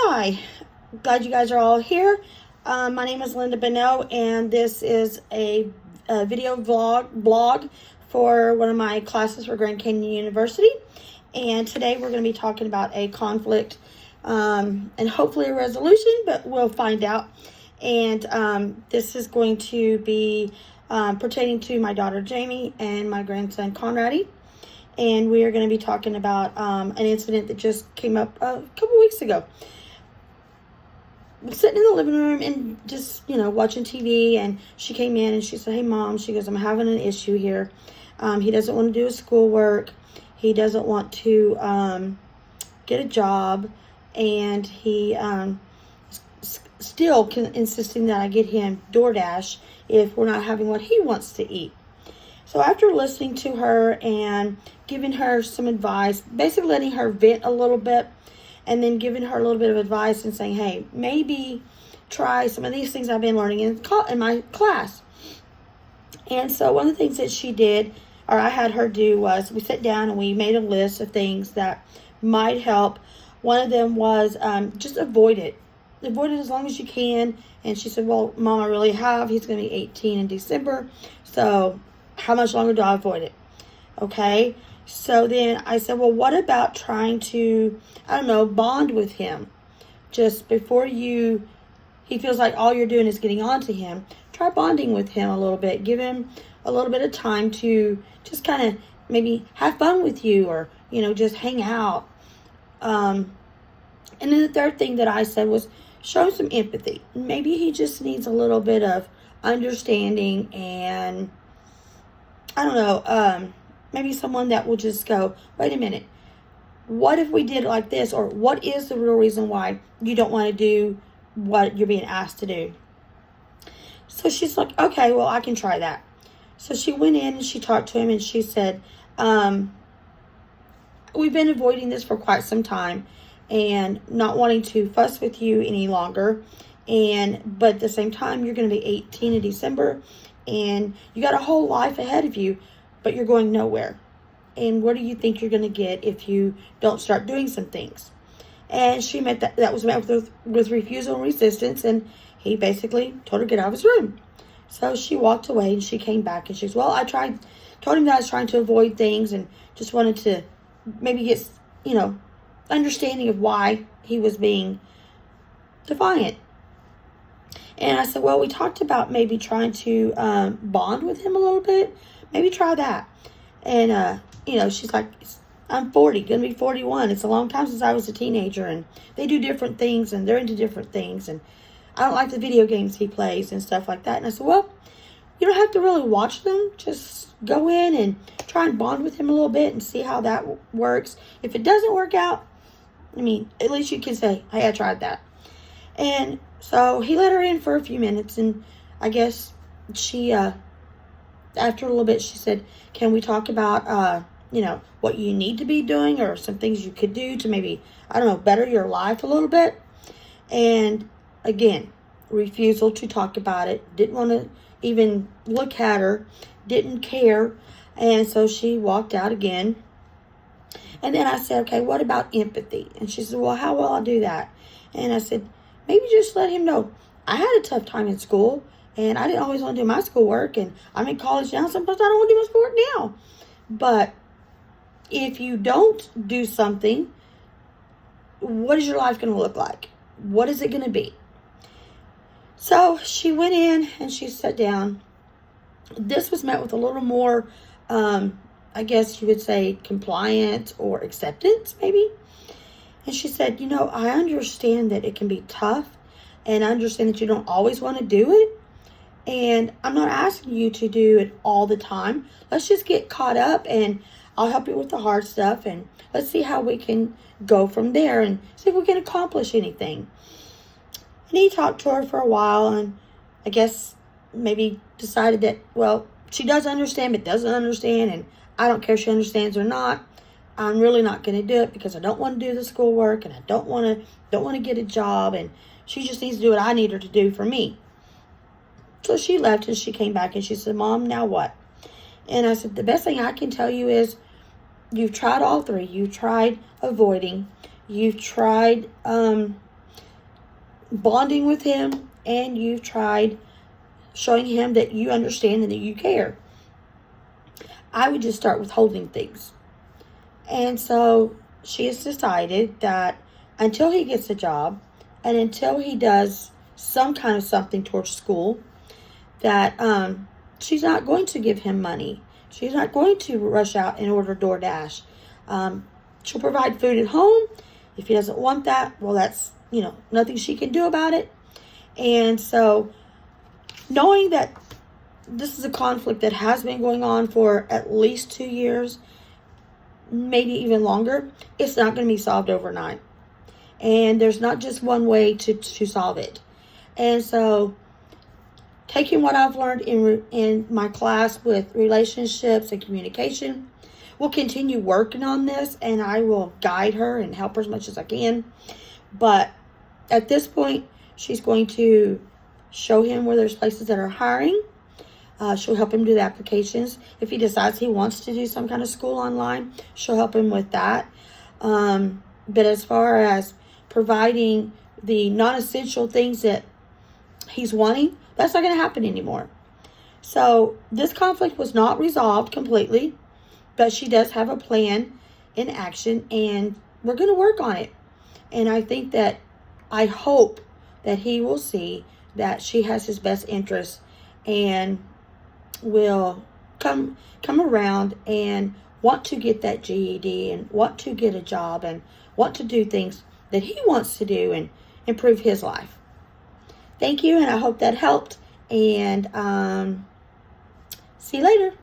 Hi, glad you guys are all here. My name is Linda Beno, and this is a video blog for one of my classes for Grand Canyon University. And today we're going to be talking about a conflict and hopefully a resolution, but we'll find out. And this is going to be pertaining to my daughter Jamie and my grandson Conrady. And we are going to be talking about an incident that just came up a couple weeks ago. I'm sitting in the living room and just, watching TV, and she came in and she said, "Hey, Mom," she goes, "I'm having an issue here. He doesn't want to do his schoolwork. He doesn't want to get a job, and he still insisting that I get him DoorDash if we're not having what he wants to eat." So after listening to her and giving her some advice, basically letting her vent a little bit, and then giving her a little bit of advice and saying, "Hey, maybe try some of these things I've been learning in my class." And so one of the things that she did, or I had her do, was we sat down and we made a list of things that might help. One of them was just avoid it. Avoid it as long as you can. And she said, "Well, Mom, I really have. He's going to be 18 in December. So how much longer do I avoid it?" Okay. So then I said, "Well, what about trying to, bond with him? Just before he feels like all you're doing is getting on to him, try bonding with him a little bit. Give him a little bit of time to just kind of maybe have fun with you, or, just hang out." And then the third thing that I said was show some empathy. Maybe he just needs a little bit of understanding, and maybe someone that will just go, "Wait a minute, what if we did it like this?" Or what is the real reason why you don't want to do what you're being asked to do? So she's like, "Okay, well, I can try that." So she went in and she talked to him, and she said, "We've been avoiding this for quite some time and not wanting to fuss with you any longer. But at the same time, you're going to be 18 in December, and you got a whole life ahead of you, but you're going nowhere. And what do you think you're going to get if you don't start doing some things?" And she that was met with refusal and resistance, and he basically told her to get out of his room. So she walked away, and she came back, and she said, "Well, told him that I was trying to avoid things and just wanted to maybe get, understanding of why he was being defiant." And I said, "Well, we talked about maybe trying to bond with him a little bit. Maybe try that." And, she's like, "I'm 40, going to be 41. It's a long time since I was a teenager, and they do different things, and they're into different things, and I don't like the video games he plays and stuff like that." And I said, "Well, you don't have to really watch them. Just go in and try and bond with him a little bit and see how that works. If it doesn't work out, at least you can say, 'Hey, I tried that.'" And so he let her in for a few minutes, and I guess she, after a little bit, she said, "Can we talk about, what you need to be doing, or some things you could do to maybe, better your life a little bit?" And again, refusal to talk about it. Didn't want to even look at her. Didn't care. And so she walked out again. And then I said, "Okay, what about empathy?" And she said, "Well, how will I do that?" And I said, "Maybe just let him know I had a tough time in school, and I didn't always want to do my schoolwork, and I'm in college now. Sometimes I don't want to do my schoolwork now. But if you don't do something, what is your life going to look like? What is it going to be?" So she went in and she sat down. This was met with a little more, I guess you would say, compliance or acceptance, maybe. And she said, "I understand that it can be tough, and I understand that you don't always want to do it. And I'm not asking you to do it all the time. Let's just get caught up, and I'll help you with the hard stuff, and let's see how we can go from there and see if we can accomplish anything." And he talked to her for a while, and I guess maybe decided that, well, she does understand but doesn't understand, and I don't care if she understands or not. I'm really not going to do it because I don't want to do the schoolwork, and I don't want to get a job, and she just needs to do what I need her to do for me. So she left, and she came back, and she said, "Mom, now what?" And I said, "The best thing I can tell you is you've tried all three. You've tried avoiding. You've tried bonding with him, and you've tried showing him that you understand and that you care. I would just start withholding things. And so she has decided that until he gets a job and until he does some kind of something towards school, that she's not going to give him money. She's not going to rush out and order DoorDash. She'll provide food at home. If he doesn't want that, well, that's, nothing she can do about it. And so knowing that this is a conflict that has been going on for at least 2 years, maybe even longer, it's not going to be solved overnight. And there's not just one way to solve it. And so taking what I've learned in my class with relationships and communication, we'll continue working on this, and I will guide her and help her as much as I can. But at this point, she's going to show him where there's places that are hiring. She'll help him do the applications. If he decides he wants to do some kind of school online, she'll help him with that. But as far as providing the non-essential things that he's wanting, that's not going to happen anymore. So this conflict was not resolved completely, but she does have a plan in action, and we're going to work on it. And I hope that he will see that she has his best interests and will come around and want to get that GED and want to get a job and want to do things that he wants to do and improve his life. Thank you, and I hope that helped. And see you later.